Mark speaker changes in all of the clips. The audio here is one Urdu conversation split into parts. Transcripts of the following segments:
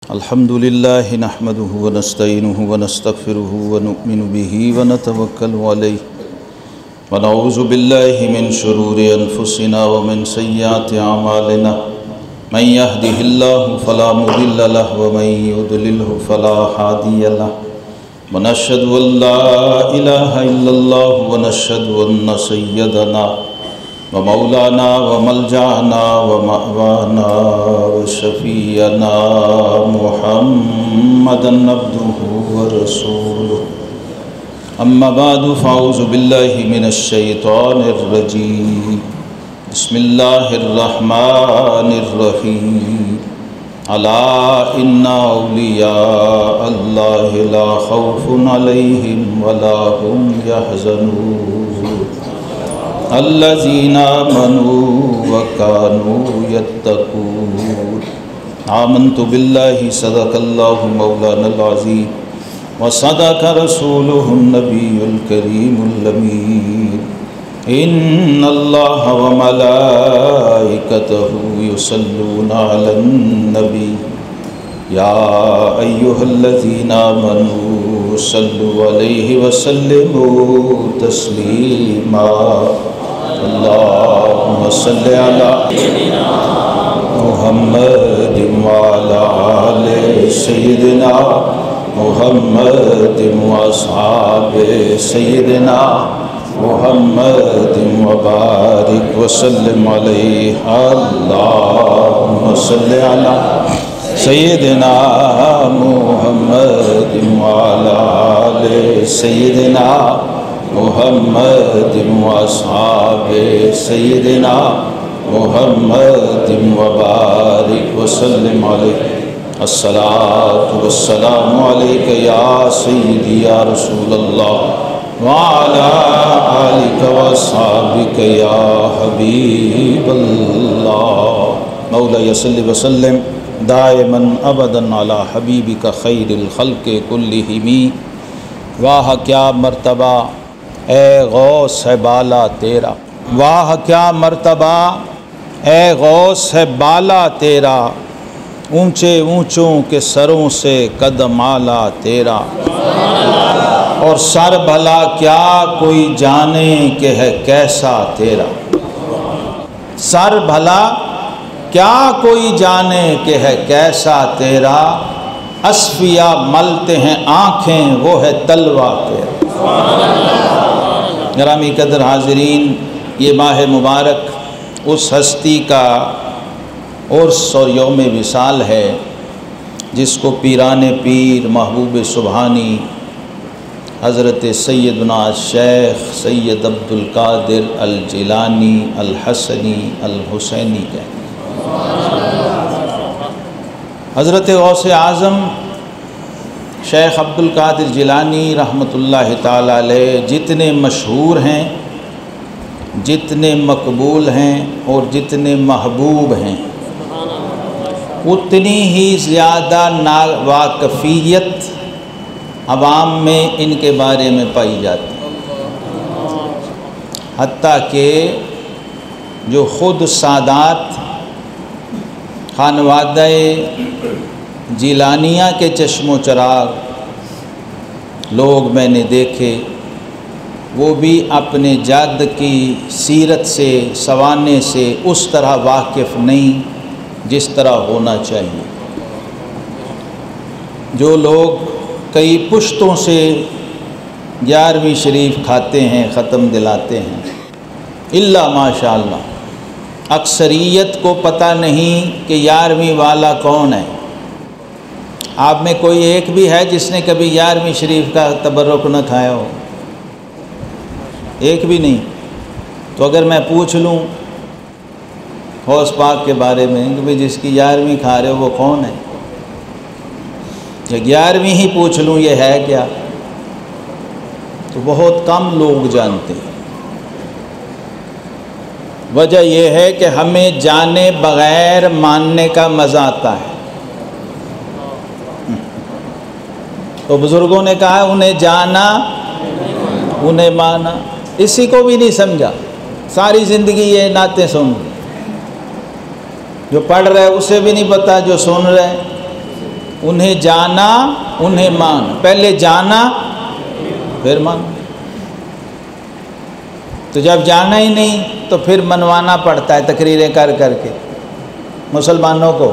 Speaker 1: الحمد لله نحمده ونستعينه ونستغفره ونؤمن به ونتوكل عليه ونعوذ بالله من شرور أنفسنا ومن سيئات أعمالنا من يهده الله فلا مضل له ومن يضلله فلا هادي له ونشهد أن لا إله إلا الله ونشهد أن سيدنا ومولانا وملجأنا ومأوانا وشفيعنا محمدا عبده ورسوله أما بعد فأعوذ بالله من الشيطان الرجيم بسم الله الرحمن الرحيم ألا إن أولياء الله لا خوف عليهم ولا هم يحزنون الذين آمنوا وكانوا يتقون آمنت بالله صدق الله مولانا العظيم وصدق رسوله النبي الكريم الأمين إن الله وملائكته يصلون على النبي يا أيها الذين آمنوا صلوا عليه وسلموا تسليما اللهم صل على محمد وعلى آل سيدنا محمد وأصحاب سيدنا محمد وبارك وسلم عليه اللهم صل على سیدنا محمد وعلى آل سیدنا محمد واصحاب سیدنا محمد وبارک وسلم علیہ الصلاۃ والسلام علیک یا سیدی یا رسول اللہ وعلى آلک واصحابک یا حبیب اللہ مولا صلی وسلم دائما ابدا علی حبیبک خیر الخلق کلہم واہ کیا مرتبہ اے غوث ہے بالا تیرا واہ کیا مرتبہ اے غوث ہے بالا تیرا اونچے اونچوں کے سروں سے قدم اعلیٰ تیرا اور سر بھلا کیا کوئی جانے کہ ہے کیسا تیرا سر بھلا کیا کوئی جانے کہ ہے کیسا تیرا اصفیاء ملتے ہیں آنکھیں وہ ہے تلوہ تیرا گرامی قدر حاضرین یہ ماہ مبارک اس ہستی کا عرس اور یوم وصال ہے جس کو پیران پیر محبوب سبحانی حضرت سیدنا شیخ سید عبدالقادر الجیلانی الحسنی الحسینی کہتے ہیں حضرت غوث اعظم شیخ عبدالقادر جیلانی رحمۃ اللہ تعالی علیہ جتنے مشہور ہیں جتنے مقبول ہیں اور جتنے محبوب ہیں اتنی ہی زیادہ ناواقفیت عوام میں ان کے بارے میں پائی جاتی ہے حتیٰ کہ جو خود سادات خانوادہ جیلانیہ کے چشم و چراغ لوگ میں نے دیکھے وہ بھی اپنے جد کی سیرت سے سوانے سے اس طرح واقف نہیں جس طرح ہونا چاہیے جو لوگ کئی پشتوں سے 11ویں شریف کھاتے ہیں ختم دلاتے ہیں الا ماشاء اللہ اکثریت کو پتہ نہیں کہ 11ویں والا کون ہے آپ میں کوئی ایک بھی ہے جس نے کبھی 11ویں شریف کا تبرک نہ کھایا ہو ایک بھی نہیں تو اگر میں پوچھ لوں غوث پاک کے بارے میں کہ بھئی جس کی 11ویں کھا رہے ہو وہ کون ہے یا 11ویں ہی پوچھ لوں یہ ہے کیا تو بہت کم لوگ جانتے ہیں وجہ یہ ہے کہ ہمیں جانے بغیر ماننے کا مزہ آتا ہے تو بزرگوں نے کہا انہیں جانا انہیں مانا اسی کو بھی نہیں سمجھا ساری زندگی یہ نعتیں سن جو پڑھ رہے اسے بھی نہیں پتہ جو سن رہے انہیں جانا انہیں مان، پہلے جانا پھر مان۔ تو جب جانا ہی نہیں تو پھر منوانا پڑتا ہے تقریریں کر کر کے مسلمانوں کو،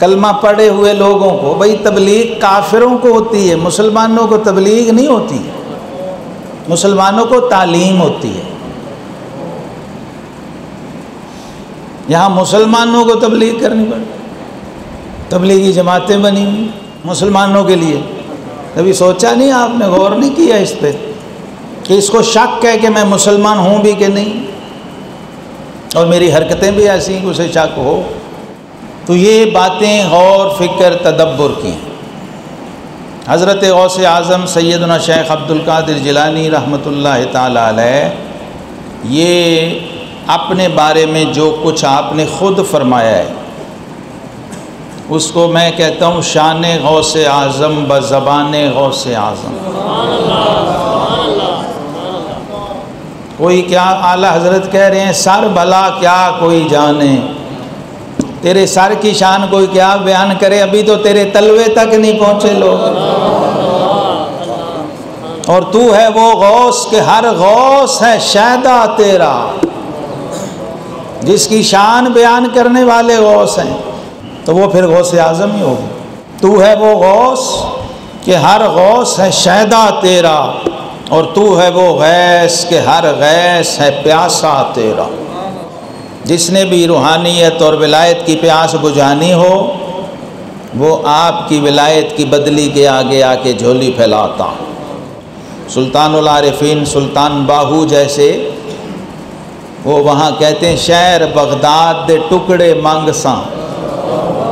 Speaker 1: کلمہ پڑھے ہوئے لوگوں کو۔ بھئی تبلیغ کافروں کو ہوتی ہے، مسلمانوں کو تبلیغ نہیں ہوتی، مسلمانوں کو تعلیم ہوتی ہے۔ یہاں مسلمانوں کو تبلیغ کرنی پڑتی، تبلیغی جماعتیں بنی ہوئی مسلمانوں کے لیے۔ کبھی سوچا نہیں آپ نے، غور نہیں کیا اس پہ کہ اس کو شک ہے کہ میں مسلمان ہوں بھی کہ نہیں، اور میری حرکتیں بھی ایسی کہ اسے شک ہو؟ تو یہ باتیں غور فکر تدبر کی ہیں۔ حضرت غوث اعظم سیدنا شیخ عبد القادر جیلانی رحمۃ اللہ تعالی علیہ، یہ اپنے بارے میں جو کچھ آپ نے خود فرمایا ہے اس کو میں کہتا ہوں شان غوث اعظم بزبان غوث اعظم۔ کوئی کیا اعلیٰ حضرت کہہ رہے ہیں سر بھلا کیا کوئی جانے، تیرے سر کی شان کوئی کیا بیان کرے، ابھی تو تیرے تلوے تک نہیں پہنچے لوگ، اور تو ہے وہ غوث کہ ہر غوث ہے شیدا تیرا، جس کی شان بیان کرنے والے غوث ہیں تو وہ پھر غوث اعظم ہی ہوگی۔ تو ہے وہ غوث کہ ہر غوث ہے شیدا تیرا، اور تو ہے وہ غیث کہ ہر غیث ہے پیاسا تیرا۔ جس نے بھی روحانیت اور ولایت کی پیاس بجھانی ہو وہ آپ کی ولایت کی بدلی کے آگے آ کے جھولی پھیلاتا۔ سلطان العارفین سلطان باہو جیسے، وہ وہاں کہتے ہیں شہر بغداد دے ٹکڑے منگ ساں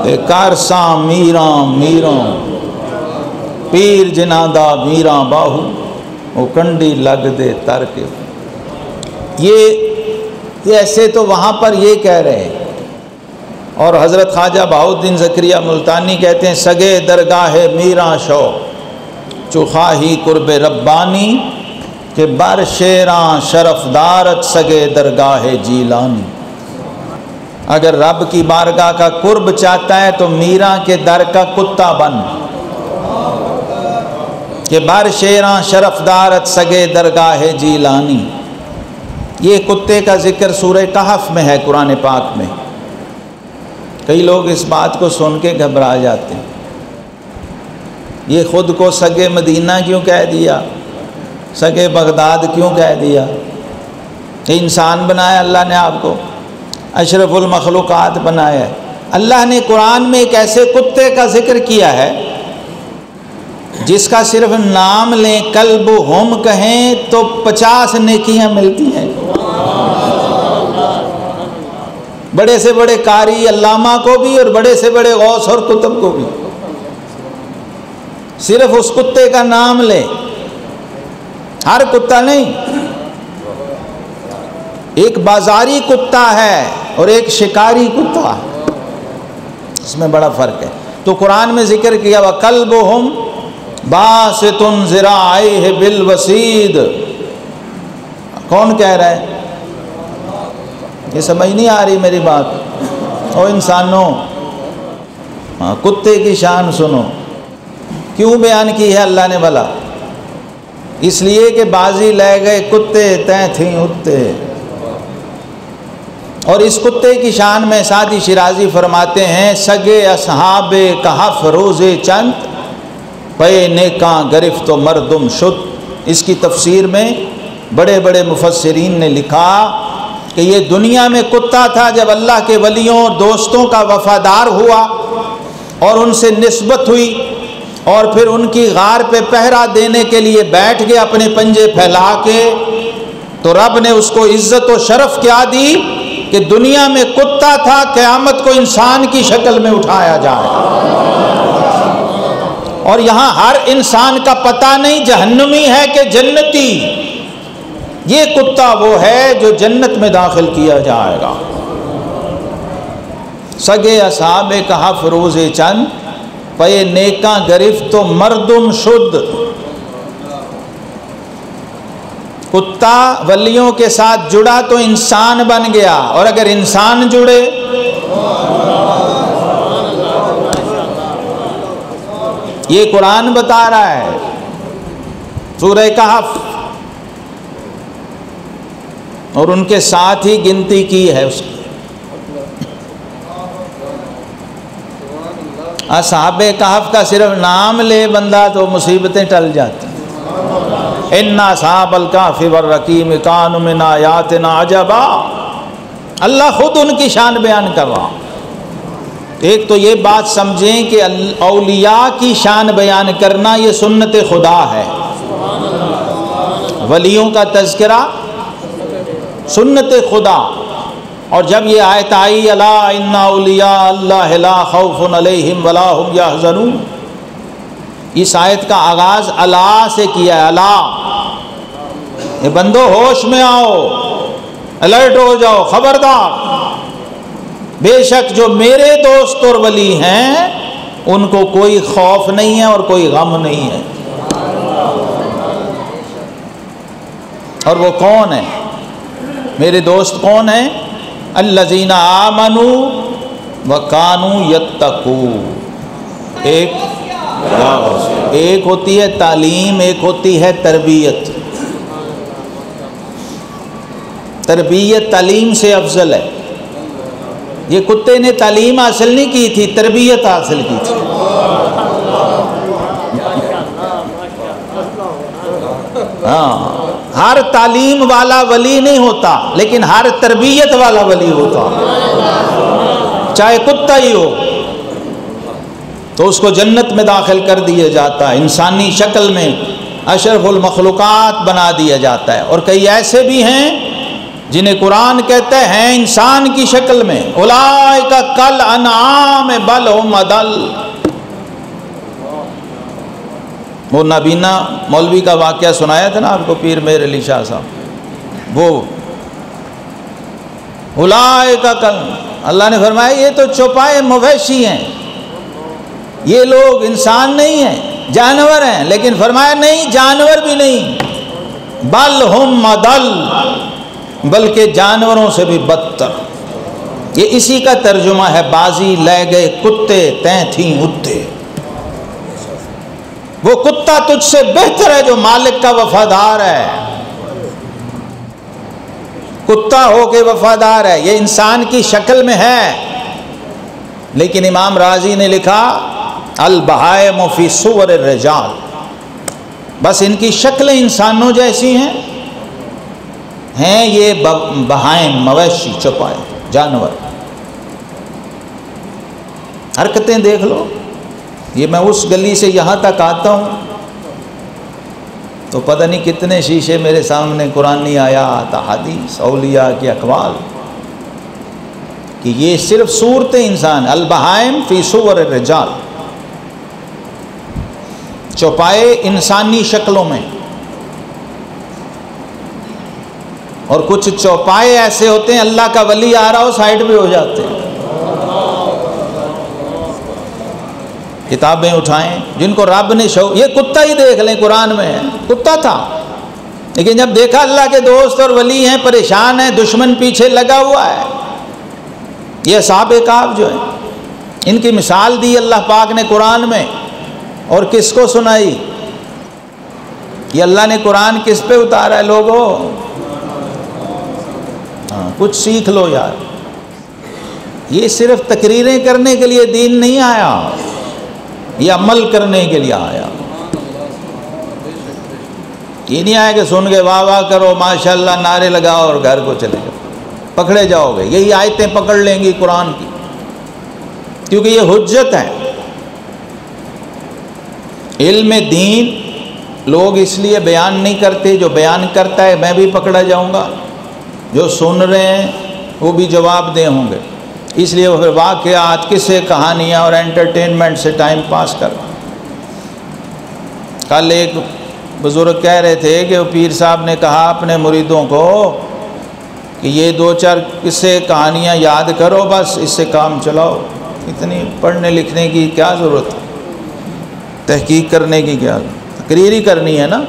Speaker 1: تے کر ساں میراں میراں، پیر جناں دا میراں باہو وہ کنڈی لگ دے تر کے۔ یہ ایسے تو وہاں پر یہ کہہ رہے ہیں، اور حضرت خواجہ بہاؤالدین زکریا ملتانی کہتے ہیں سگے درگاہ میراں شو چخواہی قرب ربانی، کہ بر شیراں شرف دارت سگے درگاہ جیلانی۔ اگر رب کی بارگاہ کا قرب چاہتا ہے تو میراں کے در کا کتا بن، کہ بر شیراں شرف دارت سگے درگاہ جیلانی۔ یہ کتے کا ذکر سورہ کہف میں ہے قرآن پاک میں۔ کئی لوگ اس بات کو سن کے گھبرا جاتے ہیں، یہ خود کو سگے مدینہ کیوں کہہ دیا، سگے بغداد کیوں کہہ دیا؟ انسان بنایا اللہ نے آپ کو، اشرف المخلوقات بنایا ہے۔ اللہ نے قرآن میں ایک ایسے کتے کا ذکر کیا ہے جس کا صرف نام لیں کلب ہم کہیں تو 50 نیکیاں ملتی ہیں۔ بڑے سے بڑے قاری علامہ کو بھی اور بڑے سے بڑے غوث اور کتب کو بھی، صرف اس کتے کا نام لے، ہر کتا نہیں۔ ایک بازاری کتا ہے اور ایک شکاری کتا ہے، اس میں بڑا فرق ہے۔ تو قرآن میں ذکر کیا وَقَلْبُهُمْ بَاسِطٌ ذِرَاعَيْهِ بِالْوَسِيدِ۔ کون کہہ رہا ہے؟ یہ سمجھ نہیں آ رہی میری بات؟ او انسانوں، کتے کی شان سنو، کیوں بیان کی ہے اللہ نے بھلا؟ اس لیے کہ بازی لے گئے کتے تیں تھیں اتے۔ اور اس کتے کی شان میں سعدی شیرازی فرماتے ہیں سگے اصحاب کہف روز چند پے نیکاں گرفت و مردم شد۔ اس کی تفسیر میں بڑے بڑے مفسرین نے لکھا کہ یہ دنیا میں کتا تھا، جب اللہ کے ولیوں اور دوستوں کا وفادار ہوا اور ان سے نسبت ہوئی اور پھر ان کی غار پہ پہرا دینے کے لیے بیٹھ گئے اپنے پنجے پھیلا کے، تو رب نے اس کو عزت و شرف کیا دی کہ دنیا میں کتا تھا، قیامت کو انسان کی شکل میں اٹھایا جائے۔ اور یہاں ہر انسان کا پتہ نہیں جہنمی ہے کہ جنتی، یہ کتا وہ ہے جو جنت میں داخل کیا جائے گا۔ سگے اصحاب کہف روز چند پے نیکاں گرفت و مردم شد۔ کتا ولیوں کے ساتھ جڑا تو انسان بن گیا، اور اگر انسان جڑے یہ قرآن بتا رہا ہے، سورہ کہف، اور ان کے ساتھ ہی گنتی کی ہے اس کی۔ اصحاب کہف کا صرف نام لے بندہ تو مصیبتیں ٹل جاتی۔ ان اصحاب الکہف والرقیم کانوا من آیاتنا عجبا، اللہ خود ان کی شان بیان کر رہا۔ ایک تو یہ بات سمجھیں کہ اولیاء کی شان بیان کرنا یہ سنت خدا ہے، ولیوں کا تذکرہ سنت خدا۔ اور جب یہ آیت آئی الا ان اولیاء اللہ لا خوف علیہم ولا هم یحزنون، اس آیت کا آغاز الا سے کیا ہے۔ الا، یہ بندو ہوش میں آؤ، الرٹ ہو جاؤ، خبردار، بے شک جو میرے دوست اور ولی ہیں ان کو کوئی خوف نہیں ہے اور کوئی غم نہیں ہے۔ اور وہ کون ہے میرے دوست؟ کون ہیں؟ الذین آمنوا وکانوا یتقون۔ ایک ہوتی ہے تعلیم، ایک ہوتی ہے تربیت۔ تربیت تعلیم سے افضل ہے۔ یہ کتے نے تعلیم حاصل نہیں کی تھی، تربیت حاصل کی تھی۔ ہاں، ہر تعلیم والا ولی نہیں ہوتا، لیکن ہر تربیت والا ولی ہوتا، چاہے کتا ہی ہو تو اس کو جنت میں داخل کر دیا جاتا ہے، انسانی شکل میں اشرف المخلوقات بنا دیا جاتا ہے۔ اور کئی ایسے بھی ہیں جنہیں قرآن کہتے ہیں انسان کی شکل میں، اولئک کالانعام بل هم اضل۔ وہ نابینا مولوی کا واقعہ سنایا تھا نا آپ کو، پیر میر علی شاہ صاحب، وہ اولئک کل، اللہ نے فرمایا یہ تو چوپائے مویشی ہیں، یہ لوگ انسان نہیں ہیں، جانور ہیں، لیکن فرمایا نہیں، جانور بھی نہیں، بل هم اضل، بلکہ جانوروں سے بھی بدتر۔ یہ اسی کا ترجمہ ہے بازی لے گئے کتے تیں تھیں اتے۔ وہ کتا تجھ سے بہتر ہے جو مالک کا وفادار ہے، کتا ہو کے وفادار ہے، یہ انسان کی شکل میں ہے۔ لیکن امام رازی نے لکھا البہائم فی صور الرجال، بس ان کی شکلیں انسانوں جیسی ہیں یہ بہائم، مویشی، چوپائے، جانور۔ حرکتیں دیکھ لو، یہ میں اس گلی سے یہاں تک آتا ہوں تو پتہ نہیں کتنے شیشے میرے سامنے قرآنی آیات، احادیث، اولیاء کے اقوال، کہ یہ صرف صورتیں انسان، البہائم فی صور الرجال، چوپائے انسانی شکلوں میں۔ اور کچھ چوپائے ایسے ہوتے ہیں اللہ کا ولی آ رہا ہو سائڈ پہ ہو جاتے ہیں، کتابیں اٹھائیں جن کو رب نے یہ کتا ہی دیکھ لیں، قرآن میں ہے، کتا تھا، لیکن جب دیکھا اللہ کے دوست اور ولی ہیں، پریشان ہیں، دشمن پیچھے لگا ہوا ہے۔ یہ اصحاب کہف جو ہیں، ان کی مثال دی اللہ پاک نے قرآن میں، اور کس کو سنائی؟ یہ اللہ نے قرآن کس پہ اتارا ہے لوگوں؟ کچھ سیکھ لو یار، یہ صرف تقریریں کرنے کے لیے دین نہیں آیا، یہ عمل کرنے کے لیے آیا۔ یہ نہیں آیا کہ سن کے واہ واہ کرو، ماشاءاللہ نعرے لگاؤ اور گھر کو چلے جاؤ، پکڑے جاؤ گے۔ یہی آیتیں پکڑ لیں گی قرآن کی، کیونکہ یہ حجت ہے۔ علم دین لوگ اس لیے بیان نہیں کرتے، جو بیان کرتا ہے میں بھی پکڑا جاؤں گا، جو سن رہے ہیں وہ بھی جواب دہ ہوں گے، اس لیے وہ پھر واقعات، قصے، کہانیاں اور انٹرٹینمنٹ سے ٹائم پاس کر۔ کل ایک بزرگ کہہ رہے تھے کہ وہ پیر صاحب نے کہا اپنے مریدوں کو کہ یہ 2-4 قصے، کہانیاں یاد کرو، بس اس سے کام چلاؤ، اتنی پڑھنے لکھنے کی کیا ضرورت ہے، تحقیق کرنے کی کیا، تقریر ہی کرنی ہے نا۔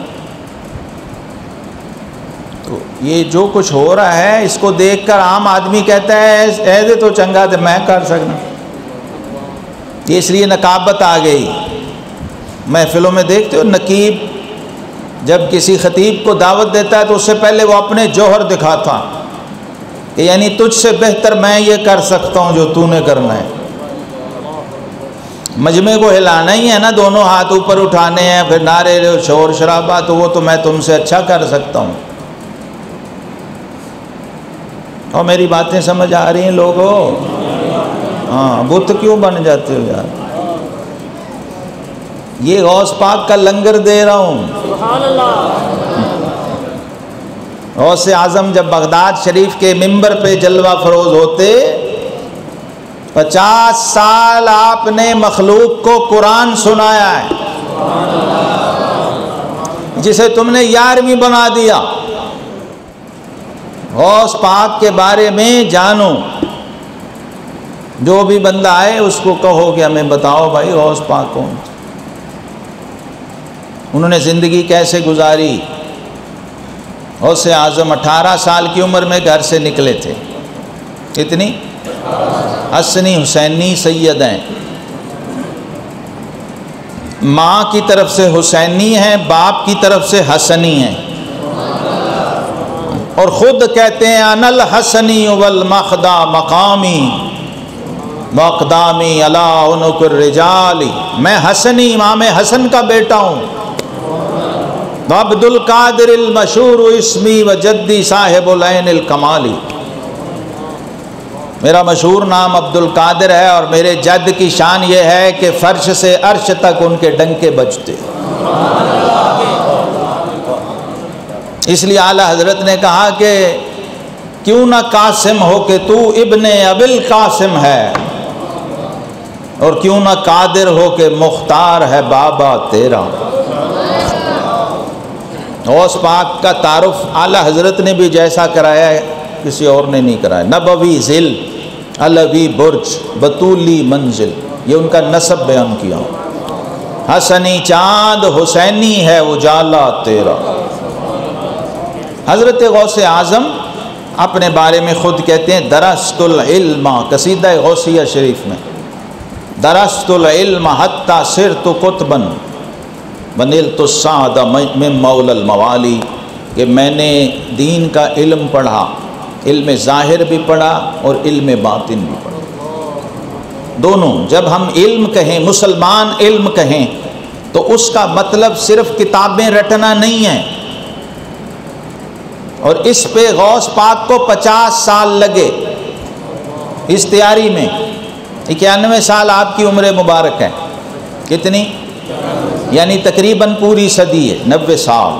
Speaker 1: تو یہ جو کچھ ہو رہا ہے اس کو دیکھ کر عام آدمی کہتا ہے ایسے تو چنگا تھا میں کر سکنا، یہ اس لیے نقابت آ گئی۔ محفلوں میں دیکھتے ہو نقیب جب کسی خطیب کو دعوت دیتا ہے تو اس سے پہلے وہ اپنے جوہر دکھاتا کہ یعنی تجھ سے بہتر میں یہ کر سکتا ہوں جو تو نے کرنا ہے. مجمع کو ہلانا ہی ہے نا، دونوں ہاتھ اوپر اٹھانے ہیں، پھر نعرے شور شرابہ، تو وہ تو میں تم سے اچھا کر سکتا ہوں. اور میری باتیں سمجھ آ رہی ہیں لوگوں؟ ہاں، بت کیوں بن جاتے ہو یار؟ یہ غوث پاک کا لنگر دے رہا ہوں.
Speaker 2: سبحان اللہ.
Speaker 1: غوث اعظم جب بغداد شریف کے ممبر پہ جلوہ فروز ہوتے، 50 سال آپ نے مخلوق کو قرآن سنایا ہے جسے تم نے 11ویں بنا دیا. غوث پاک کے بارے میں جانو، جو بھی بندہ آئے اس کو کہو کہ ہمیں بتاؤ بھائی غوث پاک کون، انہوں نے زندگی کیسے گزاری. غوث اعظم 18 سال کی عمر میں گھر سے نکلے تھے. کتنی؟ حسنی حسینی سید ہیں، ماں کی طرف سے حسینی ہیں، باپ کی طرف سے حسنی ہیں، اور خود کہتے ہیں انا الحسنی والمخدع مقامی مقدامی علی عنق الرجال، میں حسنی امام حسن کا بیٹا ہوں. عبد القادر المشہور اسمی و جدی صاحب العین الکمالی، میرا مشہور نام عبد القادر ہے اور میرے جد کی شان یہ ہے کہ فرش سے عرش تک ان کے ڈنکے بجتے. اس لیے اعلیٰ حضرت نے کہا کہ کیوں نہ قاسم ہو کہ تو ابن ابل قاسم ہے، اور کیوں نہ قادر ہو کہ مختار ہے بابا تیرا. غوث پاک کا تعارف اعلیٰ حضرت نے بھی جیسا کرایا ہے کسی اور نے نہیں کرایا. نبوی ذل، علوی برج، بطولی منزل، یہ ان کا نسب بیان کیا. حسنی چاند، حسینی ہے اجالا تیرا. حضرت غوث اعظم اپنے بارے میں خود کہتے ہیں درست العلم، قصیدہ غوثیہ شریف میں، درست العلم حتی صرت قطبا بنلت السعد من مولا الموالی، کہ میں نے دین کا علم پڑھا، علم ظاہر بھی پڑھا اور علم باطن بھی پڑھا. دونوں. جب ہم علم کہیں، مسلمان علم کہیں، تو اس کا مطلب صرف کتابیں رٹنا نہیں ہے. اور اس پہ غوث پاک کو 50 سال لگے اس تیاری میں. 91 سال آپ کی عمر مبارک ہے. کتنی؟ یعنی تقریباً پوری صدی ہے، 90 سال.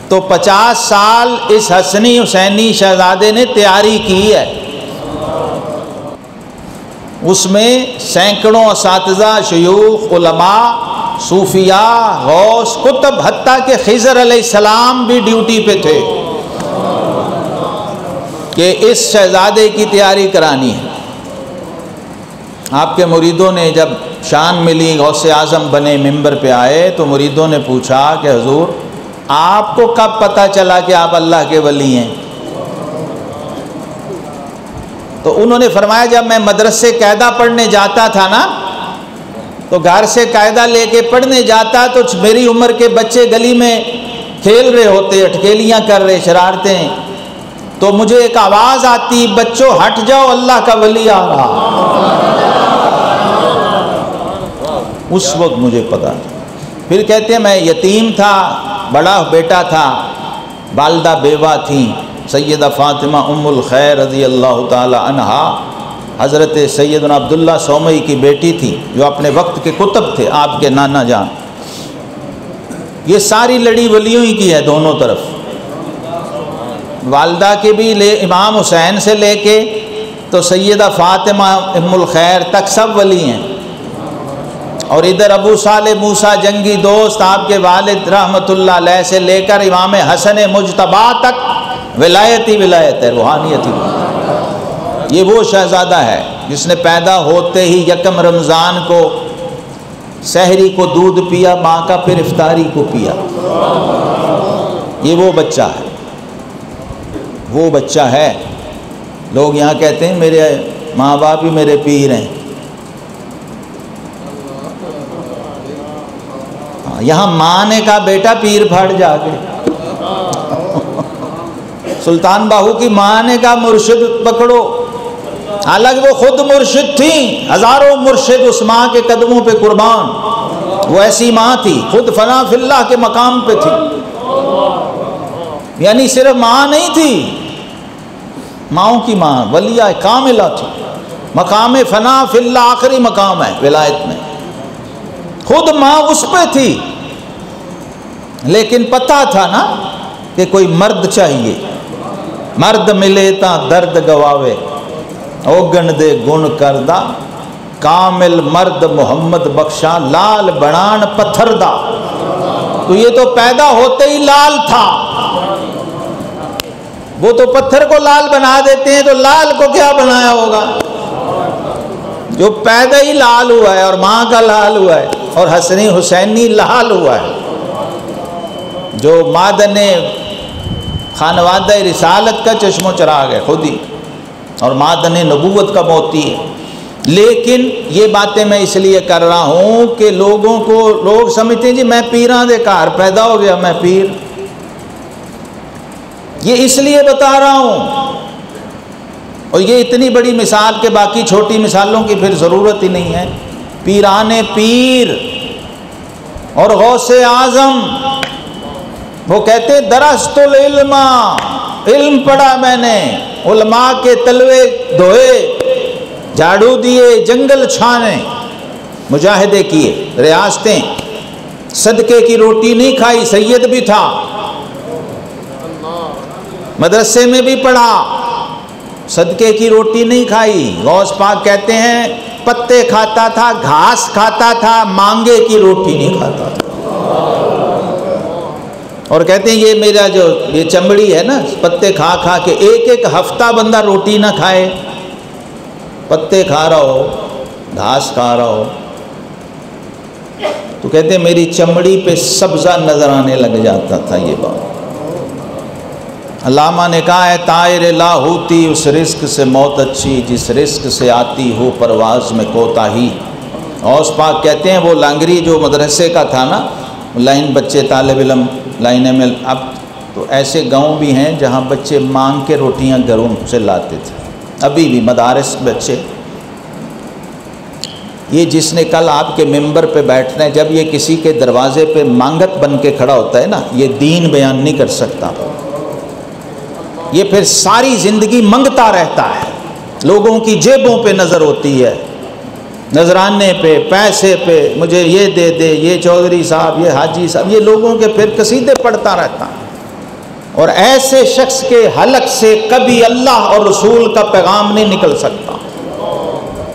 Speaker 1: تو 50 سال اس حسنی حسینی شہزادے نے تیاری کی ہے. اس میں سینکڑوں اساتذہ، شیوخ، علماء، صوفیاء، غوث، کتب، حتیٰ کہ خضر علیہ السلام بھی ڈیوٹی پہ تھے کہ اس شہزادے کی تیاری کرانی ہے. آپ کے مریدوں نے جب شان ملی، غوث اعظم بنے، ممبر پہ آئے، تو مریدوں نے پوچھا کہ حضور آپ کو کب پتہ چلا کہ آپ اللہ کے ولی ہیں؟ تو انہوں نے فرمایا جب میں مدرسے قاعدہ پڑھنے جاتا تھا نا، تو گھر سے قاعدہ لے کے پڑھنے جاتا تو میری عمر کے بچے گلی میں کھیل رہے ہوتے، اٹکیلیاں کر رہے، شرارتیں، تو مجھے ایک آواز آتی، بچوں ہٹ جاؤ اللہ کا ولی آ رہا. اس وقت مجھے پتا. پھر کہتے ہیں میں یتیم تھا، بڑا بیٹا تھا، والدہ بیوہ تھیں، سیدہ فاطمہ ام الخیر رضی اللہ تعالی عنہا حضرت سیدنا عبداللہ سومئی کی بیٹی تھی، جو اپنے وقت کے کتب تھے، آپ کے نانا جان. یہ ساری لڑی ولیوں ہی کی ہے دونوں طرف. والدہ کے بھی امام حسین سے لے کے تو سیدہ فاطمہ ام الخیر تک سب ولی ہیں. اور ادھر ابو صالح موسیٰ جنگی دوست آپ کے والد رحمۃ اللہ علیہ سے لے کر امام حسن مجتبی تک ولایت ہی ولایت ہے، روحانیت ہی. یہ وہ شہزادہ ہے جس نے پیدا ہوتے ہی یکم رمضان کو سحری کو دودھ پیا ماں کا، پھر افطاری کو پیا. یہ وہ بچہ ہے، وہ بچہ ہے. لوگ یہاں کہتے ہیں میرے ماں باپ ہی میرے پیر ہیں. یہاں ماں نے کہا بیٹا پیر پھٹ جا کے، سلطان باہو کی ماں نے کہا مرشد پکڑو، حالانکہ وہ خود مرشد تھیں، ہزاروں مرشد اس ماں کے قدموں پہ قربان، وہ ایسی ماں تھی، خود فنا فی اللہ کے مقام پہ تھی، یعنی صرف ماں نہیں تھی، ماؤں کی ماں ولیہ کاملہ تھی، مقام فنا فی اللہ آخری مقام ہے ولایت میں، خود ماں اس پہ تھی، لیکن پتہ تھا نا کہ کوئی مرد چاہیے، مرد ملے تا درد گواوے، اوگن دے گن کردہ، کامل مرد محمد بخشا، لال بڑان پتھر دا، تو یہ تو پیدا ہوتے ہی لال تھا، وہ تو پتھر کو لال بنا دیتے ہیں، تو لال کو کیا بنایا ہوگا؟ جو پیدا ہی لال ہوا ہے، اور ماں کا لال ہوا ہے، اور حسنی حسینی لال ہوا ہے، جو معدن خانوادہ رسالت کا چشم و چراغ ہے خود ہی، اور معدن نبوت کا موتی ہے۔ لیکن یہ باتیں میں اس لیے کر رہا ہوں کہ لوگ سمجھتے ہیں جی میں پیراں دے گھر پیدا ہو گیا میں پیر، یہ اس لیے بتا رہا ہوں، اور یہ اتنی بڑی مثال کہ باقی چھوٹی مثالوں کی پھر ضرورت ہی نہیں ہے۔ پیران پیر اور غوث اعظم وہ کہتے درست العلم، علم پڑھا میں نے، علماء کے تلوے دھوئے، جھاڑو دیے، جنگل چھانے، مجاہدے کیے، ریاستیں، صدقے کی روٹی نہیں کھائی، سید بھی تھا، مدرسے میں بھی پڑھا، صدقے کی روٹی نہیں کھائی۔ غوث پاک کہتے ہیں پتے کھاتا تھا، گھاس کھاتا تھا، مانگے کی روٹی نہیں کھاتا تھا، اور کہتے ہیں یہ میرا جو یہ چمڑی ہے نا، پتے کھا کھا کے ایک ہفتہ بندہ روٹی نہ کھائے، پتے کھا رہا ہو، گھاس کھا رہا ہو، تو کہتے ہیں میری چمڑی پہ سبزہ نظر آنے لگ جاتا تھا۔ یہ بات علامہ نے کہا ہے طائر لاہوتی اس رزق سے موت اچھی جس رزق سے آتی ہو پرواز میں کوتاہی۔ غوث پاک کہتے ہیں وہ لانگری جو مدرسے کا تھا نا، لائن بچے طالب علم لائن میں، اب تو ایسے گاؤں بھی ہیں جہاں بچے مانگ کے روٹیاں گھروں سے لاتے تھے، ابھی بھی مدارس بچے۔ یہ جس نے کل آپ کے ممبر پہ بیٹھنا ہے، جب یہ کسی کے دروازے پہ مانگت بن کے کھڑا ہوتا ہے نا، یہ دین بیان نہیں کر سکتا، یہ پھر ساری زندگی منگتا رہتا ہے، لوگوں کی جیبوں پہ نظر ہوتی ہے، نذرانے پہ، پیسے پہ، مجھے یہ دے دے، یہ چودھری صاحب، یہ حاجی صاحب، یہ لوگوں کے پھر قصیدے پڑھتا رہتا ہے، اور ایسے شخص کے حلق سے کبھی اللہ اور رسول کا پیغام نہیں نکل سکتا،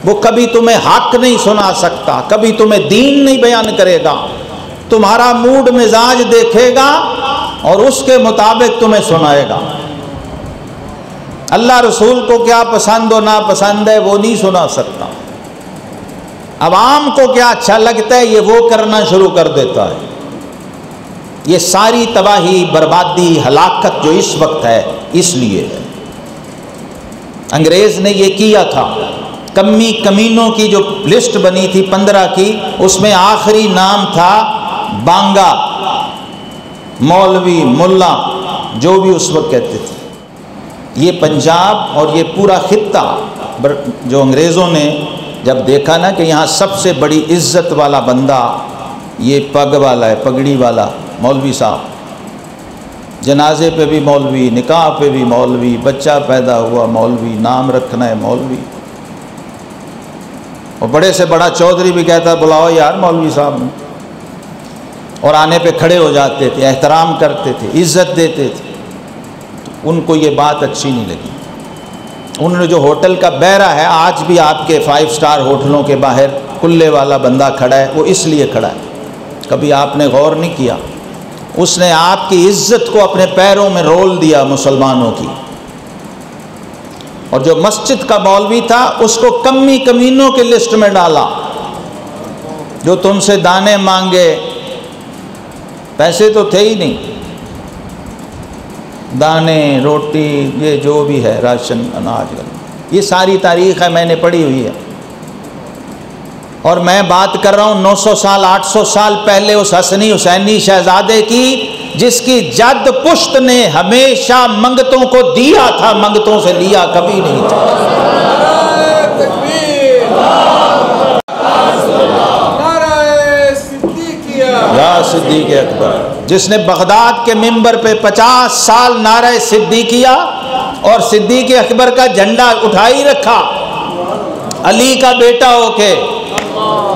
Speaker 1: وہ کبھی تمہیں حق نہیں سنا سکتا، کبھی تمہیں دین نہیں بیان کرے گا، تمہارا موڈ مزاج دیکھے گا اور اس کے مطابق تمہیں سنائے گا۔ اللہ رسول کو کیا پسند و ناپسند ہے وہ نہیں سنا سکتا، عوام کو کیا اچھا لگتا ہے یہ وہ کرنا شروع کر دیتا ہے۔ یہ ساری تباہی، بربادی، ہلاکت جو اس وقت ہے اس لیے ہے۔ انگریز نے یہ کیا تھا، کمینوں کی جو لسٹ بنی تھی 15 کی، اس میں آخری نام تھا بانگا، مولوی، ملا، جو بھی اس وقت کہتے تھے۔ یہ پنجاب اور یہ پورا خطہ جو انگریزوں نے جب دیکھا نا کہ یہاں سب سے بڑی عزت والا بندہ یہ پگ والا ہے، پگڑی والا مولوی صاحب، جنازے پہ بھی مولوی، نکاح پہ بھی مولوی، بچہ پیدا ہوا مولوی، نام رکھنا ہے مولوی، اور بڑے سے بڑا چودھری بھی کہتا بلاؤ یار مولوی صاحب، اور آنے پہ کھڑے ہو جاتے تھے، احترام کرتے تھے، عزت دیتے تھے۔ ان کو یہ بات اچھی نہیں لگی، انہوں نے جو ہوٹل کا بیرا ہے، آج بھی آپ کے 5 سٹار ہوٹلوں کے باہر کلے والا بندہ کھڑا ہے، وہ اس لیے کھڑا ہے، کبھی آپ نے غور نہیں کیا، اس نے آپ کی عزت کو اپنے پیروں میں رول دیا مسلمانوں کی۔ اور جو مسجد کا مولوی تھا اس کو کمینوں کی لسٹ میں ڈالا، جو تم سے دانے مانگے، پیسے تو تھے ہی نہیں، دانے، روٹی، یہ جو بھی ہے، راشن، اناج، یہ ساری تاریخ ہے، میں نے پڑھی ہوئی ہے۔ اور میں بات کر رہا ہوں 900 سال 800 سال پہلے اس حسنی حسینی شہزادے کی جس کی جد پشت نے ہمیشہ منگتوں کو دیا تھا، منگتوں سے لیا کبھی نہیں تھا۔ یا صدیق اکبر، جس نے بغداد کے منبر پہ 50 سال نعرہ صدیقیہ اور صدیق اکبر کا جھنڈا اٹھائی رکھا، علی کا بیٹا ہو کے،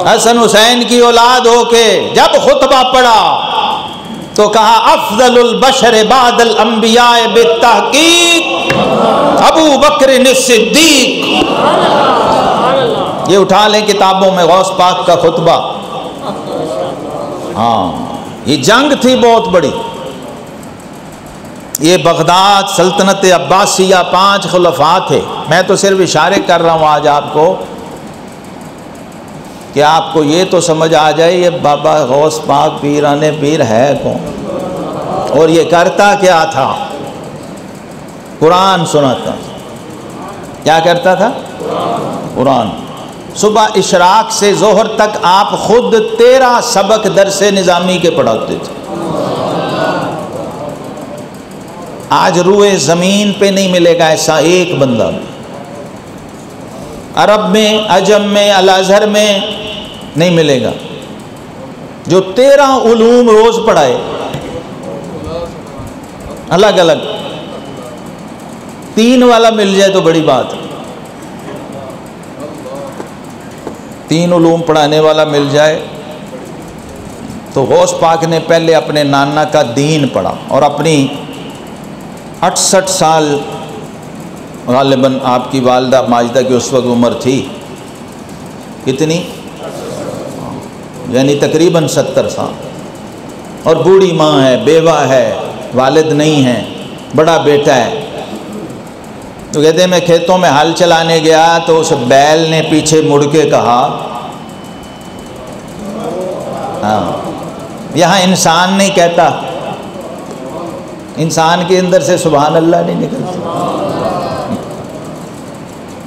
Speaker 1: حسن حسین کی اولاد ہو کے جب خطبہ پڑھا تو کہا افضل البشر بعد الانبیاء بالتحقیق ابو بکر الصدیق۔ یہ اٹھا لیں کتابوں میں غوث پاک کا خطبہ۔ ہاں، یہ جنگ تھی بہت بڑی۔ یہ بغداد سلطنت عباسیہ 5 خلفاء تھے۔ میں تو صرف اشارے کر رہا ہوں آج آپ کو کہ آپ کو یہ تو سمجھ آ جائے یہ بابا غوث پاک پیران پیر ہے کون، اور یہ کرتا کیا تھا؟ قرآن سناتا۔ کیا کرتا تھا؟ قرآن۔ صبح اشراق سے ظہر تک آپ خود 13 سبق درس نظامی کے پڑھاتے تھے۔ آج روئے زمین پہ نہیں ملے گا ایسا ایک بندہ، عرب میں، عجم میں، الازہر میں نہیں ملے گا جو 13 علوم روز پڑھائے، الگ الگ۔ 3 والا مل جائے تو بڑی بات، 3 علوم پڑھانے والا مل جائے تو غوث پاک نے پہلے اپنے نانا کا دین پڑھا اور اپنی 68 سال غالباً آپ کی والدہ ماجدہ کی اس وقت عمر تھی کتنی؟ یعنی تقریباً 70 سال، اور بوڑھی ماں ہے، بیوہ ہے، والد نہیں ہے، بڑا بیٹا ہے۔ تو کہتے ہیں میں کھیتوں میں ہل چلانے گیا تو اس بیل نے پیچھے مڑ کے کہا، ہاں یہاں انسان نہیں کہتا، انسان کے اندر سے سبحان اللہ نہیں نکلتا۔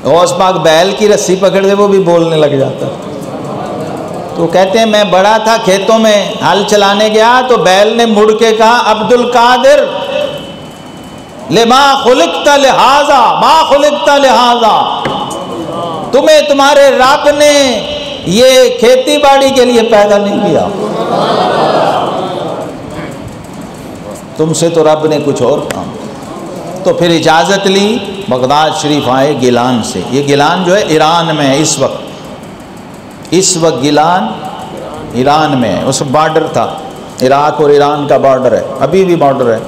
Speaker 1: غوث پاک بیل کی رسی پکڑ دے وہ بھی بولنے لگ جاتا۔ تو کہتے ہیں میں بڑا تھا، کھیتوں میں ہل چلانے گیا تو بیل نے مڑ کے کہا عبد القادر لما خلقت لہذا ما خلقت لہذا، تمہیں تمہارے رب نے یہ کھیتی باڑی کے لیے پیدا نہیں کیا، تم سے تو رب نے کچھ اور کام۔ تو پھر اجازت لی، بغداد شریف آئے گیلان سے۔ یہ گیلان جو ہے ایران میں ہے اس وقت گیلان ایران میں ہے، اس بارڈر تھا، عراق اور ایران کا بارڈر ہے، ابھی بھی بارڈر ہے۔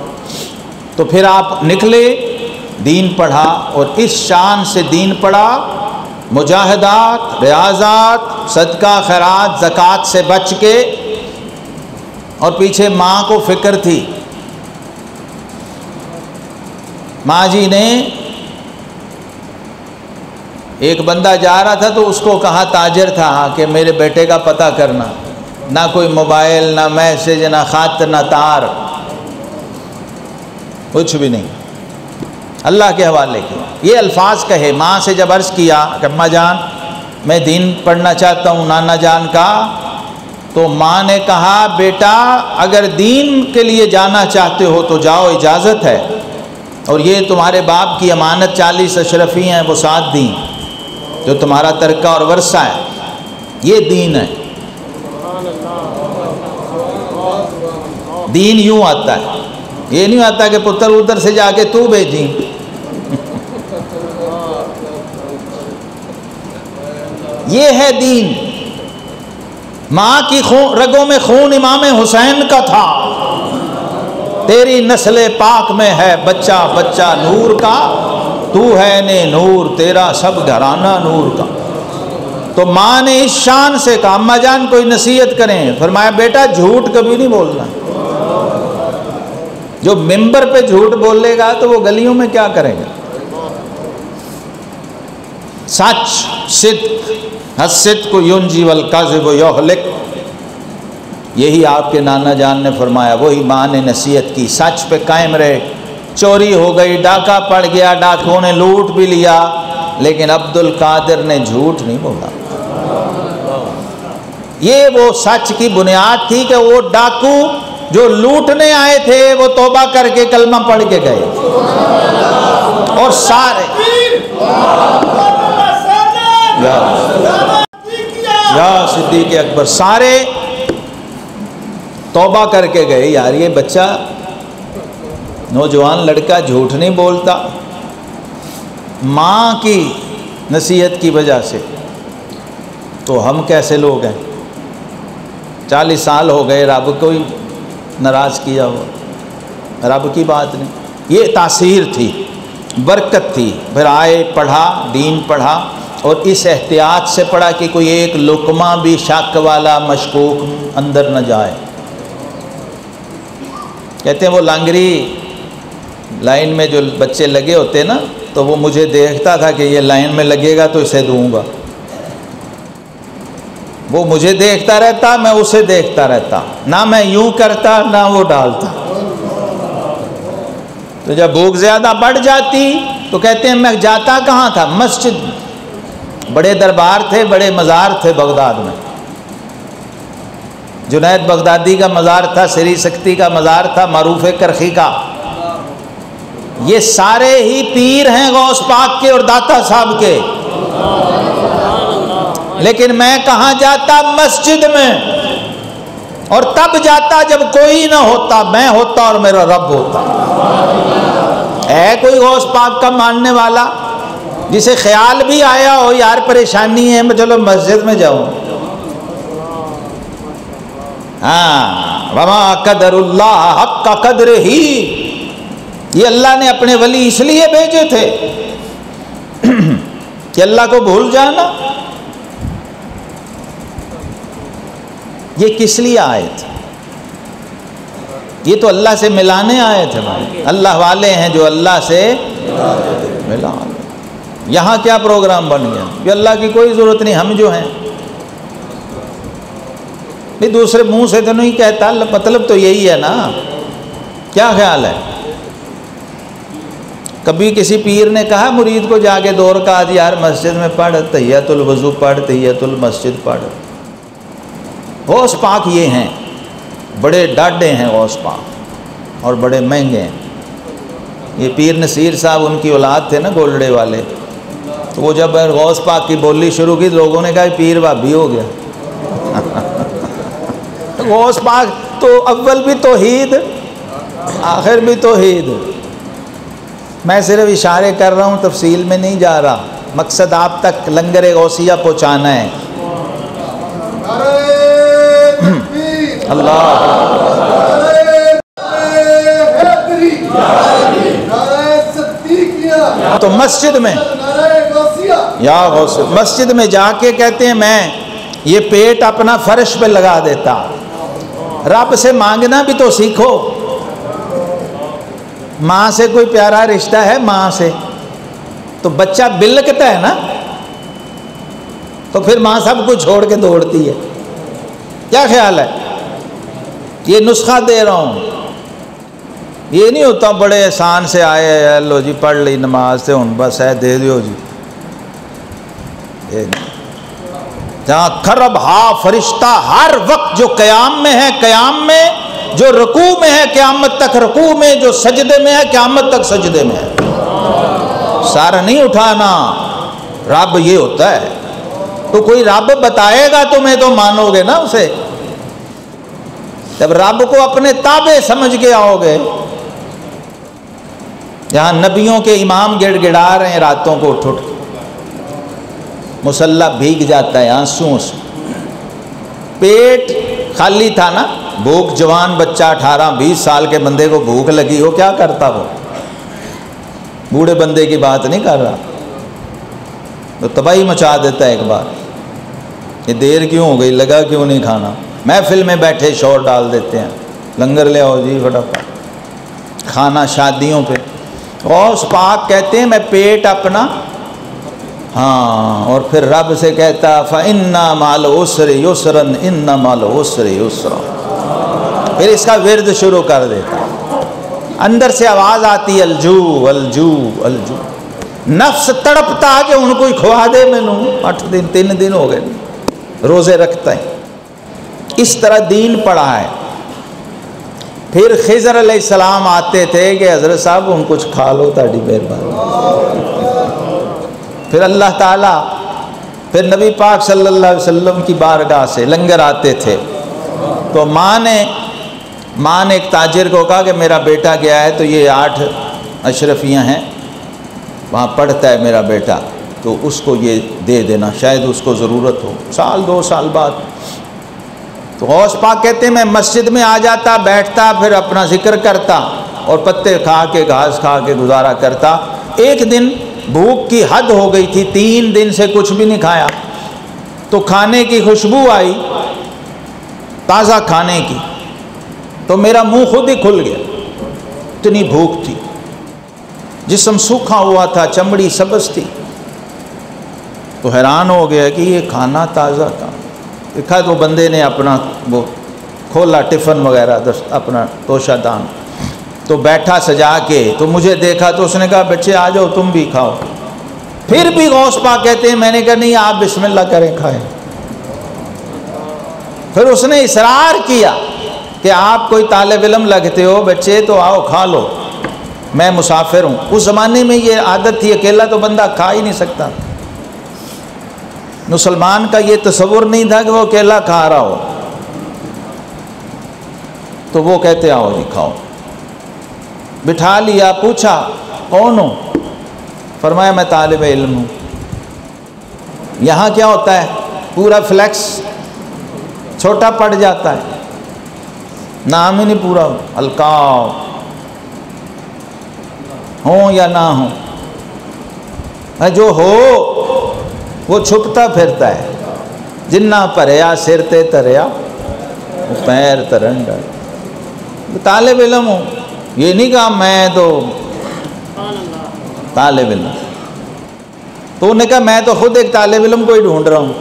Speaker 1: تو پھر آپ نکلے، دین پڑھا، اور اس شان سے دین پڑھا، مجاہدات، ریاضات، صدقہ خیرات، زکوٰۃ سے بچ کے، اور پیچھے ماں کو فکر تھی۔ ماں جی نے ایک بندہ جا رہا تھا تو اس کو کہا، تاجر تھا، کہ میرے بیٹے کا پتہ کرنا، نہ کوئی موبائل، نہ میسج، نہ خط، نہ تار، کچھ بھی نہیں، اللہ کے حوالے کیا۔ یہ الفاظ کہے، ماں سے جب عرض کیا کہ اماں جان میں دین پڑھنا چاہتا ہوں نانا جان کا، تو ماں نے کہا بیٹا اگر دین کے لیے جانا چاہتے ہو تو جاؤ، اجازت ہے، اور یہ تمہارے باپ کی امانت 40 اشرفی ہیں وہ 7 دیں جو تمہارا ترکہ اور ورثہ ہے، یہ دین ہے۔ دین یوں آتا ہے، یہ نہیں آتا کہ پتر ادھر سے جا کے تو بھیجیں۔ یہ ہے دین۔ ماں کی رگوں میں خون امام حسین کا تھا، تیری نسل پاک میں ہے بچہ بچہ نور کا، تو ہے نے نور تیرا سب گھرانہ نور کا۔ تو ماں نے اس شان سے کہا اماں جان کوئی نصیحت کریں، فرمایا بیٹا جھوٹ کبھی نہیں بولنا، جو ممبر پہ جھوٹ بولے گا تو وہ گلیوں میں کیا کرے گا؟ سچ، صدق، الصدق ینجی والکذب یہلک، یہی آپ کے نانا جان نے فرمایا، وہی ماں نے نصیحت کی، سچ پہ قائم رہے۔ چوری ہو گئی، ڈاکہ پڑ گیا، ڈاکوں نے لوٹ بھی لیا، لیکن عبد القادر نے جھوٹ نہیں بولا۔ یہ وہ سچ کی بنیاد تھی کہ وہ ڈاکو جو لوٹنے آئے تھے وہ توبہ کر کے کلمہ پڑھ کے گئے، اور سارے یا صدیق اکبر سارے توبہ کر کے گئے۔ یار یہ بچہ نوجوان لڑکا جھوٹ نہیں بولتا، ماں کی نصیحت کی وجہ سے، تو ہم کیسے لوگ ہیں؟ 40 سال ہو گئے، رب کو ہی ناراض کیا ہوا، رب کی بات نہیں۔ یہ تاثیر تھی، برکت تھی۔ پھر آئے، پڑھا، دین پڑھا، اور اس احتیاط سے پڑھا کہ کوئی ایک لقمہ بھی شک والا مشکوک اندر نہ جائے۔ کہتے ہیں وہ لانگری لائن میں جو بچے لگے ہوتے نا، تو وہ مجھے دیکھتا تھا کہ یہ لائن میں لگے گا تو اسے دوں گا، وہ مجھے دیکھتا رہتا، میں اسے دیکھتا رہتا، نہ میں یوں کرتا نہ وہ ڈالتا۔ تو جب بھوک زیادہ بڑھ جاتی تو کہتے ہیں میں جاتا کہاں تھا؟ مسجد میں۔ بڑے دربار تھے، بڑے مزار تھے بغداد میں۔ جنید بغدادی کا مزار تھا، سری سکتی کا مزار تھا، معروف کرخی کا۔ یہ سارے ہی پیر ہیں غوث پاک کے اور داتا صاحب کے، لیکن میں کہاں جاتا؟ مسجد میں، اور تب جاتا جب کوئی نہ ہوتا، میں ہوتا اور میرا رب ہوتا۔ ہے کوئی غوث پاک کا ماننے والا جسے خیال بھی آیا ہو یار پریشانی ہے میں چلو مسجد میں جاؤں؟ ہاں، وما قدر اللہ حق قدر ہی، یہ اللہ نے اپنے ولی اس لیے بھیجے تھے کہ اللہ کو بھول جانا۔ یہ کس لیے آئے تھے؟ یہ تو اللہ سے ملانے آئے تھے بھائی، اللہ والے ہیں جو اللہ سے ملانے۔ یہاں کیا پروگرام بن گیا کہ اللہ کی کوئی ضرورت نہیں، ہم جو ہیں نہیں، دوسرے منہ سے تو نہیں کہتا، مطلب تو یہی ہے نا۔ کیا خیال ہے؟ کبھی کسی پیر نے کہا مرید کو جا کے 2 رکعت یار مسجد میں پڑھ، تحیۃ الوضو پڑھ، تحیۃ المسجد پڑھ؟ غوث پاک یہ ہیں، بڑے ڈاڈے ہیں غوث پاک، اور بڑے مہنگے ہیں۔ یہ پیر نصیر صاحب ان کی اولاد تھے نا گولڑے والے، تو وہ جب غوث پاک کی بولی شروع کی لوگوں نے کہا پیر بھابی ہو گیا۔ غوث پاک تو اول بھی توحید آخر بھی توحید۔ میں صرف اشارے کر رہا ہوں، تفصیل میں نہیں جا رہا، مقصد آپ تک لنگر غوثیہ پہنچانا ہے۔ اللہ تو مسجد میں یا غوث مسجد میں جا کے کہتے ہیں میں یہ پیٹ اپنا فرش پہ لگا دیتا۔ رب سے مانگنا بھی تو سیکھو۔ ماں سے کوئی پیارا رشتہ ہے؟ ماں سے تو بچہ بلکتا ہے نا، تو پھر ماں سب کو چھوڑ کے دوڑتی ہے۔ کیا خیال ہے؟ یہ نسخہ دے رہا ہوں، یہ نہیں ہوتا بڑے احسان سے آئے لو جی پڑھ لی نماز سے ہوں بس ہے دے دیو جی۔ جہاں کھرب ہا فرشتہ ہر وقت جو قیام میں ہے قیام میں، جو رکوع میں ہے قیامت تک رکوع میں، جو سجدے میں ہے قیامت تک سجدے میں ہے۔ سارا نہیں اٹھانا، رب یہ ہوتا ہے۔ تو کوئی رب بتائے گا تمہیں تو مانو گے نا اسے، جب رب کو اپنے تابع سمجھ کے آؤ گے۔ جہاں نبیوں کے امام گڑ گڑا رہے ہیں راتوں کو اٹھ اٹھ، مصلی بھیگ جاتا ہے آنسوؤں سے، پیٹ خالی تھا نا، بھوک، جوان بچہ 18-20 سال کے بندے کو بھوک لگی ہو کیا کرتا؟ وہ بوڑھے بندے کی بات نہیں کر رہا، تو تباہی مچا دیتا ہے ایک بار۔ یہ دیر کیوں ہو گئی، لگا کیوں نہیں کھانا؟ محفل میں بیٹھے شور ڈال دیتے ہیں، لنگر لے آؤ جی فٹافٹ، کھانا شادیوں پہ۔ غوث پاک کہتے ہیں میں پیٹ اپنا، ہاں، اور پھر رب سے کہتا فَإِنَّا مَعَ الْعُسْرِ يُسْرًا إِنَّ مَعَ الْعُسْرِ يُسْرًا، پھر اس کا ورد شروع کر دیتا۔ اندر سے آواز آتی الجو الجو الجو، نفس تڑپتا کہ ان کو کھوا دے، میں 3 دن ہو گئے روزے رکھتا ہے۔ اس طرح دین پڑھا ہے۔ پھر خضر علیہ السلام آتے تھے کہ حضرت صاحب ہم کچھ کھا لو تاڑی مہربانی۔ پھر اللہ تعالیٰ، پھر نبی پاک صلی اللہ علیہ وسلم کی بارگاہ سے لنگر آتے تھے، تو ماں نے ایک تاجر کو کہا کہ میرا بیٹا گیا ہے تو یہ 8 اشرفیاں ہیں، وہاں پڑھتا ہے میرا بیٹا، تو اس کو یہ دے دینا، شاید اس کو ضرورت ہو، 1-2 سال بعد۔ تو غوث پاک کہتے ہیں میں مسجد میں آ جاتا، بیٹھتا، پھر اپنا ذکر کرتا اور پتے کھا کے گھاس کھا کے گزارا کرتا۔ ایک دن بھوک کی حد ہو گئی تھی، 3 دن سے کچھ بھی نہیں کھایا، تو کھانے کی خوشبو آئی، تازہ کھانے کی، تو میرا منہ خود ہی کھل گیا، اتنی بھوک تھی، جسم سوکھا ہوا تھا، چمڑی سبز تھی۔ تو حیران ہو گیا کہ یہ کھانا تازہ تھا۔ دیکھا تو بندے نے اپنا وہ کھولا ٹفن وغیرہ، اپنا توشہ دان، تو بیٹھا سجا کے، تو مجھے دیکھا تو اس نے کہا بچے آ جاؤ تم بھی کھاؤ۔ پھر بھی غوث پاک کہتے ہیں میں نے کہا نہیں، آپ بسم اللہ کریں کھائیں۔ پھر اس نے اصرار کیا کہ آپ کوئی طالب علم لگتے ہو، بچے تو آؤ کھا لو، میں مسافر ہوں۔ اس زمانے میں یہ عادت تھی، اکیلا تو بندہ کھا ہی نہیں سکتا، مسلمان کا یہ تصور نہیں تھا کہ وہ اکیلا کھا رہا ہو۔ تو وہ کہتے آؤ جی کھاؤ، بٹھا لیا، پوچھا کون ہو؟ فرمایا میں طالب علم ہوں۔ یہاں کیا ہوتا ہے، پورا فلیکس چھوٹا پڑ جاتا ہے، نام ہی نہیں پورا، القاب ہوں یا نہ ہوں، جو ہو وہ چھپتا پھرتا ہے، جنہ پریا سر تے تریا پیر ترنڈا۔ طالب علم ہوں، یہ نہیں کہا میں تو طالب علم، تو انہوں نے کہا میں تو خود ایک طالب علم کو ہی ڈھونڈ رہا ہوں،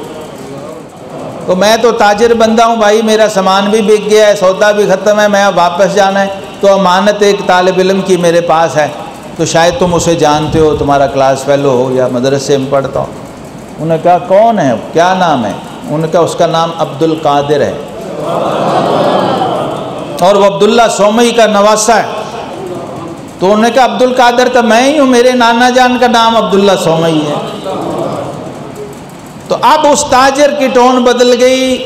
Speaker 1: تو میں تو تاجر بندہ ہوں بھائی، میرا سامان بھی بک گیا ہے، سودا بھی ختم ہے، میں واپس جانا ہے، تو امانت ایک طالب علم کی میرے پاس ہے، تو شاید تم اسے جانتے ہو، تمہارا کلاس فیلو ہو یا مدرسے میں پڑھتا ہو۔ انہوں نے کہا کون ہے، کیا نام ہے؟ انہوں نے کہا اس کا نام عبد القادر ہے، اور وہ عبداللہ سومئی کا نواسہ ہے۔ تو انہوں نے کہا عبد القادر تو میں ہی ہوں، میرے نانا جان کا نام عبداللہ سومئی ہے۔ تو اب اس تاجر کی ٹون بدل گئی،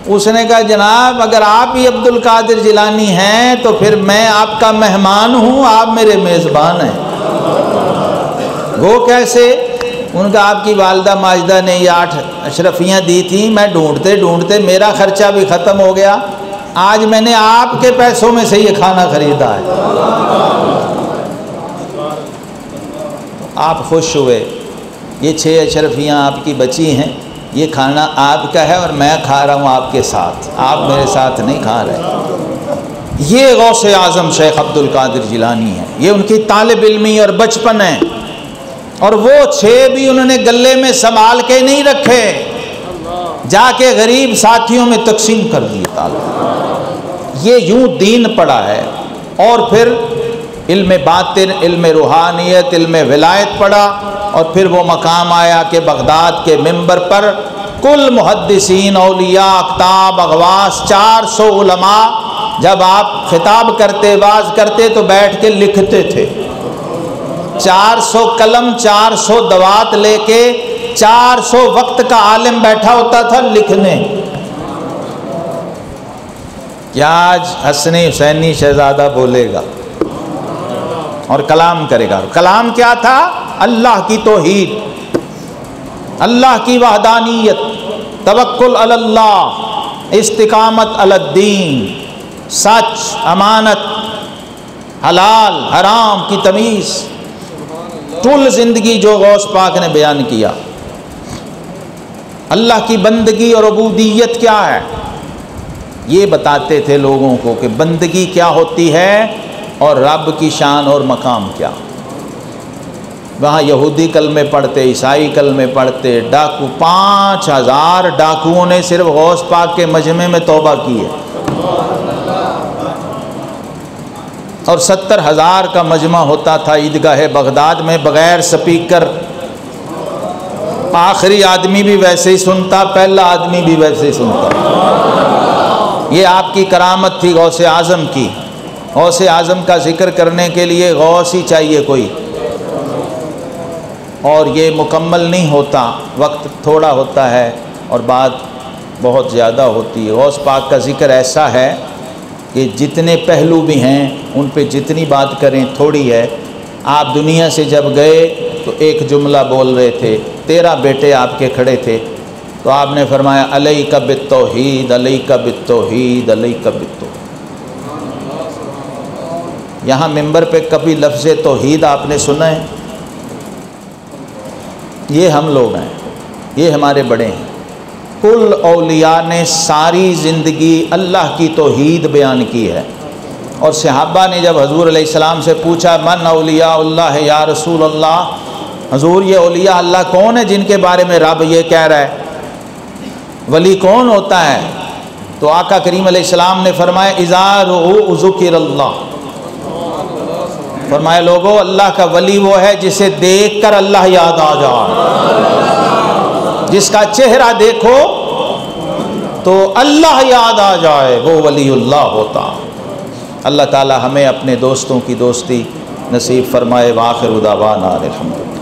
Speaker 1: اس نے کہا جناب اگر آپ ہی عبد القادر جیلانی ہیں تو پھر میں آپ کا مہمان ہوں، آپ میرے میزبان ہیں۔ وہ کیسے؟ ان کا آپ کی والدہ ماجدہ نے یہ 8 اشرفیاں دی تھیں، میں ڈھونڈتے ڈھونڈتے میرا خرچہ بھی ختم ہو گیا، آج میں نے آپ کے پیسوں میں سے یہ کھانا خریدا ہے۔ آپ خوش ہوئے، یہ 6 اشرفیاں آپ کی بچی ہیں، یہ کھانا آپ کا ہے اور میں کھا رہا ہوں آپ کے ساتھ، آپ میرے ساتھ نہیں کھا رہے۔ یہ غوث اعظم شیخ عبد القادر جیلانی ہے، یہ ان کی طالب علمی اور بچپن ہے، اور وہ 6 بھی انہوں نے گلے میں سنبھال کے نہیں رکھے، جا کے غریب ساتھیوں میں تقسیم کر دیے طالب۔ یہ یوں دین پڑھا ہے، اور پھر علم باطن، علم روحانیت، علم ولایت پڑھا، اور پھر وہ مقام آیا کہ بغداد کے منبر پر کل محدثین، اولیاء، اقطاب، اغواص، 400 علماء جب آپ خطاب کرتے، واز کرتے تو بیٹھ کے لکھتے تھے، 400 قلم، 400 دوات لے کے 400 وقت کا عالم بیٹھا ہوتا تھا لکھنے۔ کیا آج حسنی حسینی شہزادہ بولے گا اور کلام کرے گا؟ کلام کیا تھا؟ اللہ کی توحید، اللہ کی وحدانیت، توکل علی اللہ، استقامت علی الدین، سچ، امانت، حلال حرام کی تمیز، طول زندگی جو غوث پاک نے بیان کیا۔ اللہ کی بندگی اور عبودیت کیا ہے یہ بتاتے تھے لوگوں کو، کہ بندگی کیا ہوتی ہے اور رب کی شان اور مقام کیا۔ وہاں یہودی کلمے پڑھتے، عیسائی کلمے پڑھتے، ڈاکو 5000 ڈاکوؤں نے صرف غوث پاک کے مجمع میں توبہ کی ہے، اور 70,000 کا مجمع ہوتا تھا عیدگاہ بغداد میں بغیر سپیکر، آخری آدمی بھی ویسے ہی سنتا، پہلا آدمی بھی ویسے ہی سنتا۔ یہ آپ کی کرامت تھی غوث اعظم کی. غوث اعظم کا ذکر کرنے کے لیے غوث ہی چاہیے کوئی، اور یہ مکمل نہیں ہوتا، وقت تھوڑا ہوتا ہے اور بات بہت زیادہ ہوتی ہے. غوث پاک کا ذکر ایسا ہے کہ جتنے پہلو بھی ہیں ان پہ جتنی بات کریں تھوڑی ہے. آپ دنیا سے جب گئے تو ایک جملہ بول رہے تھے، 13 بیٹے آپ کے کھڑے تھے، تو آپ نے فرمایا علیک بالتوحید علیک بالتوحید علیک بالتوحید. یہاں ممبر پہ کبھی لفظ توحید آپ نے سنا ہے؟ یہ ہم لوگ ہیں، یہ ہمارے بڑے ہیں. کل اولیاء نے ساری زندگی اللہ کی توحید بیان کی ہے. اور صحابہ نے جب حضور علیہ السلام سے پوچھا من اولیاء اللہ یا رسول اللہ، حضور یہ اولیاء اللہ کون ہے جن کے بارے میں رب یہ کہہ رہا ہے؟ ولی کون ہوتا ہے؟ تو آقا کریم علیہ السلام نے فرمایا اذا رؤوا ذکر اللہ. فرمایا لوگوں، اللہ کا ولی وہ ہے جسے دیکھ کر اللہ یاد آ جائے، جس کا چہرہ دیکھو تو اللہ یاد آ جائے، وہ ولی اللہ ہوتا. اللہ تعالی ہمیں اپنے دوستوں کی دوستی نصیب فرمائے. وآخر دعوانا الحمدللہ.